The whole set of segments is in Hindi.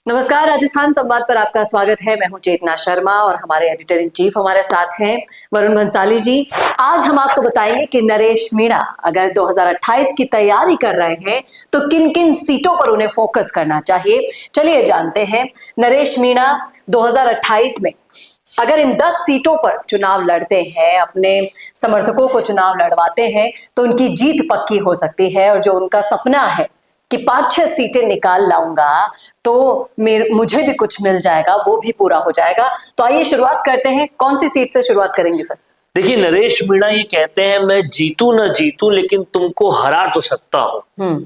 नमस्कार, राजस्थान संवाद पर आपका स्वागत है। मैं हूं चेतना शर्मा और हमारे एडिटर इन चीफ हमारे साथ हैं वरुण भंसाली जी। आज हम आपको बताएंगे कि नरेश मीणा अगर 2028 की तैयारी कर रहे हैं तो किन किन सीटों पर उन्हें फोकस करना चाहिए। चलिए जानते हैं। नरेश मीणा 2028 में अगर इन 10 सीटों पर चुनाव लड़ते हैं, अपने समर्थकों को चुनाव लड़वाते हैं, तो उनकी जीत पक्की हो सकती है। और जो उनका सपना है कि 5-6 सीटें निकाल लाऊंगा तो मुझे भी कुछ मिल जाएगा, वो भी पूरा हो जाएगा। तो आइए शुरुआत करते हैं। कौन सी सीट से शुरुआत करेंगे सर? देखिए, नरेश मीणा ये कहते हैं मैं जीतू ना जीतू लेकिन तुमको हरा तो सकता हूं।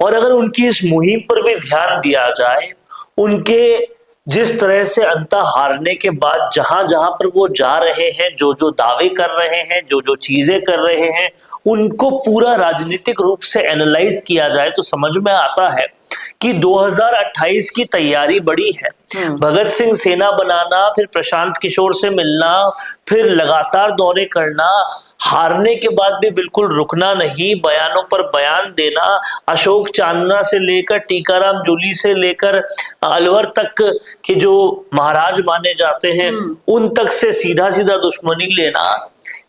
और अगर उनकी इस मुहिम पर भी ध्यान दिया जाए, उनके जिस तरह से अंता हारने के बाद जहां जहां पर वो जा रहे हैं, जो जो दावे कर रहे हैं, जो जो चीजें कर रहे हैं, उनको पूरा राजनीतिक रूप से एनालाइज किया जाए तो समझ में आता है कि 2028 की तैयारी बड़ी है। भगत सिंह सेना बनाना, फिर प्रशांत किशोर से मिलना, फिर लगातार दौरे करना, हारने के बाद भी बिल्कुल रुकना नहीं, बयानों पर बयान देना, अशोक चांदना से लेकर टीकाराम जूली से लेकर अलवर तक के जो महाराज माने जाते हैं उन तक से सीधा सीधा दुश्मनी लेना,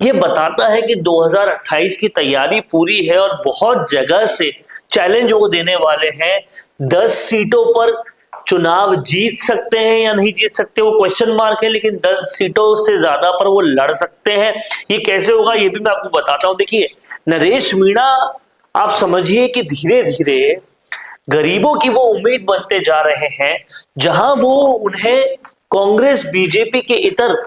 ये बताता है कि 2028 की तैयारी पूरी है। और बहुत जगह से चैलेंज वो देने वाले हैं। 10 सीटों पर चुनाव जीत सकते हैं या नहीं जीत सकते वो क्वेश्चन मार्क है, लेकिन 10 सीटों से ज्यादा पर वो लड़ सकते हैं। ये कैसे होगा ये भी मैं आपको बताता हूं। देखिए, नरेश मीणा आप समझिए कि धीरे धीरे गरीबों की वो उम्मीद बनते जा रहे हैं। जहां वो उन्हें कांग्रेस बीजेपी के इतर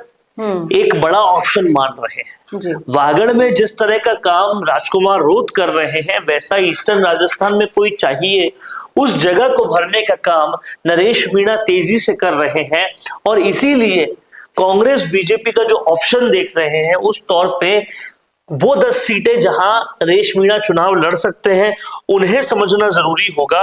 एक बड़ा ऑप्शन मान रहे हैं। वागड़ में जिस तरह का काम राजकुमार रोत कर रहे हैं, वैसा ईस्टर्न राजस्थान में कोई चाहिए, उस जगह को भरने का काम नरेश मीणा तेजी से कर रहे हैं। और इसीलिए कांग्रेस बीजेपी का जो ऑप्शन देख रहे हैं, उस तौर पे वो 10 सीटें जहां नरेश मीणा चुनाव लड़ सकते हैं, उन्हें समझना जरूरी होगा।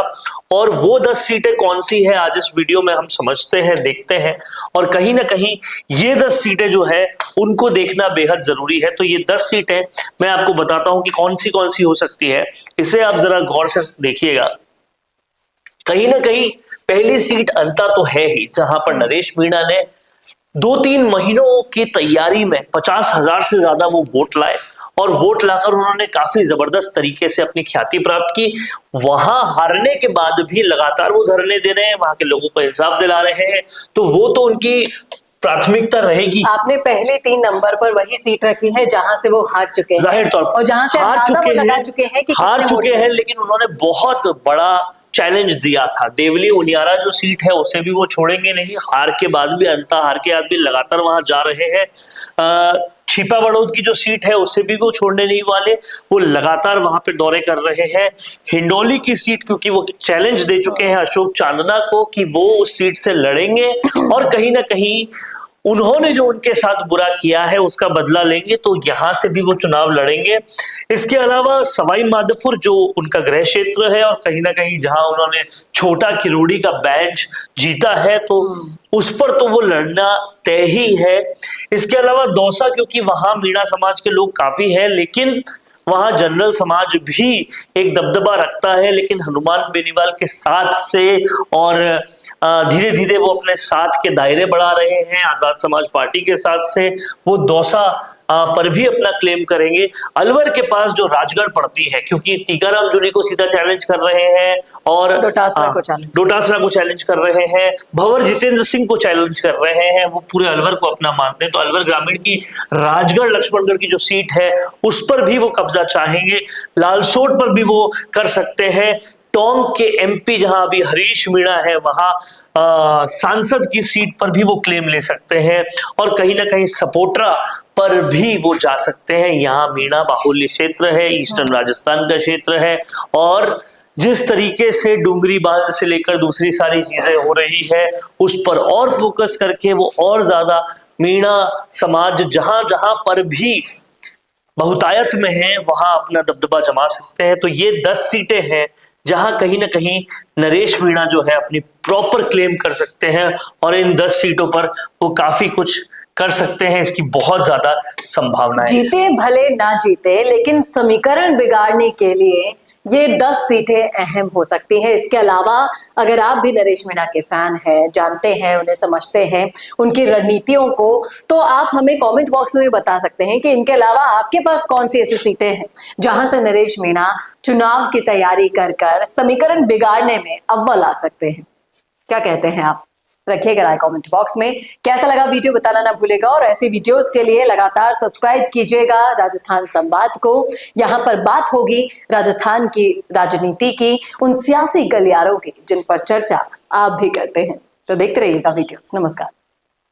और वो 10 सीटें कौन सी है, आज इस वीडियो में हम समझते हैं, देखते हैं। और कहीं ना कहीं ये 10 सीटें जो है उनको देखना बेहद जरूरी है। तो ये 10 सीटें मैं आपको बताता हूं कि कौन सी हो सकती है। इसे आप जरा गौर से देखिएगा। कहीं ना कहीं पहली सीट अंता तो है ही, जहां पर नरेश मीणा ने 2-3 महीनों की तैयारी में 50,000 से ज्यादा वो वोट लाए और वोट लाकर उन्होंने काफी जबरदस्त तरीके से अपनी ख्याति प्राप्त की। वहां हारने के बाद भी लगातार वो धरने दे रहे हैं, वहां के लोगों को इंसाफ दिला रहे हैं। तो वो तो उनकी प्राथमिकता रहेगी। आपने पहले 3 नंबर पर वही सीट रखी है जहां से वो हार चुके हैं, जाहिर तौर पर और जहां से हार चुके हैं, लेकिन उन्होंने बहुत बड़ा चैलेंज दिया था। देवली उनियारा जो सीट है उसे भी वो छोड़ेंगे नहीं। हार के बाद भी, अंता हार के बाद भी लगातार वहां जा रहे हैं। छिपा बड़ौद की जो सीट है उसे भी वो छोड़ने नहीं वाले, वो लगातार वहां पे दौरे कर रहे हैं। हिंडोली की सीट, क्योंकि वो चैलेंज दे चुके हैं अशोक चांदना को कि वो उस सीट से लड़ेंगे और कहीं ना कहीं उन्होंने जो उनके साथ बुरा किया है उसका बदला लेंगे, तो यहां से भी वो चुनाव लड़ेंगे। इसके अलावा सवाई माधोपुर जो उनका गृह क्षेत्र है और कहीं ना कहीं जहां उन्होंने छोटा किरोड़ी का बैच जीता है, तो उस पर तो वो लड़ना तय ही है। इसके अलावा दौसा, क्योंकि वहां मीणा समाज के लोग काफी है, लेकिन वहां जनरल समाज भी एक दबदबा रखता है, लेकिन हनुमान बेनीवाल के साथ से और धीरे धीरे वो अपने साथ के दायरे बढ़ा रहे हैं। आजाद समाज पार्टी के साथ से वो दौसा पर भी अपना क्लेम करेंगे। अलवर के पास जो राजगढ़ पड़ती है, क्योंकि टीकाराम जूली को सीधा चैलेंज कर रहे हैं और डोटासरा को चैलेंज कर रहे हैं, भंवर जितेंद्र सिंह को चैलेंज कर रहे हैं, वो पूरे अलवर को अपना मानते हैं। तो अलवर ग्रामीण की राजगढ़ लक्ष्मणगढ़ की जो सीट है उस पर भी वो कब्जा चाहेंगे। लालसोट पर भी वो कर सकते हैं। टोंक के एमपी जहां अभी हरीश मीणा है, वहां सांसद की सीट पर भी वो क्लेम ले सकते हैं। और कहीं ना कहीं सपोट्रा पर भी वो जा सकते हैं। यहाँ मीणा बाहुल्य क्षेत्र है, ईस्टर्न राजस्थान का क्षेत्र है, और जिस तरीके से डुंगरी बांध से लेकर दूसरी सारी चीजें हो रही है उस पर और फोकस करके वो और ज्यादा मीणा समाज जहां जहां पर भी बहुतायत में है वहां अपना दबदबा जमा सकते हैं। तो ये 10 सीटें हैं जहां कहीं ना कहीं नरेश मीणा जो है अपनी प्रॉपर क्लेम कर सकते हैं, और इन 10 सीटों पर वो काफी कुछ कर सकते हैं। इसकी बहुत ज्यादा संभावना है। जीते भले ना जीते, लेकिन समीकरण बिगाड़ने के लिए ये 10 सीटें अहम हो सकती हैं। इसके अलावा अगर आप भी नरेश मीणा के फैन हैं, जानते हैं, उन्हें समझते हैं, उनकी रणनीतियों को, तो आप हमें कमेंट बॉक्स में बता सकते हैं कि इनके अलावा आपके पास कौन सी ऐसी सीटें हैं जहां से नरेश मीणा चुनाव की तैयारी कर समीकरण बिगाड़ने में अव्वल आ सकते हैं। क्या कहते हैं आप? रखिएगा राय कमेंट बॉक्स में। कैसा लगा वीडियो बताना ना भूलेगा और ऐसी वीडियोस के लिए लगातार सब्सक्राइब कीजिएगा राजस्थान संवाद को। यहाँ पर बात होगी राजस्थान की राजनीति की, उन सियासी गलियारों की जिन पर चर्चा आप भी करते हैं। तो देखते रहिएगा वीडियोस। नमस्कार।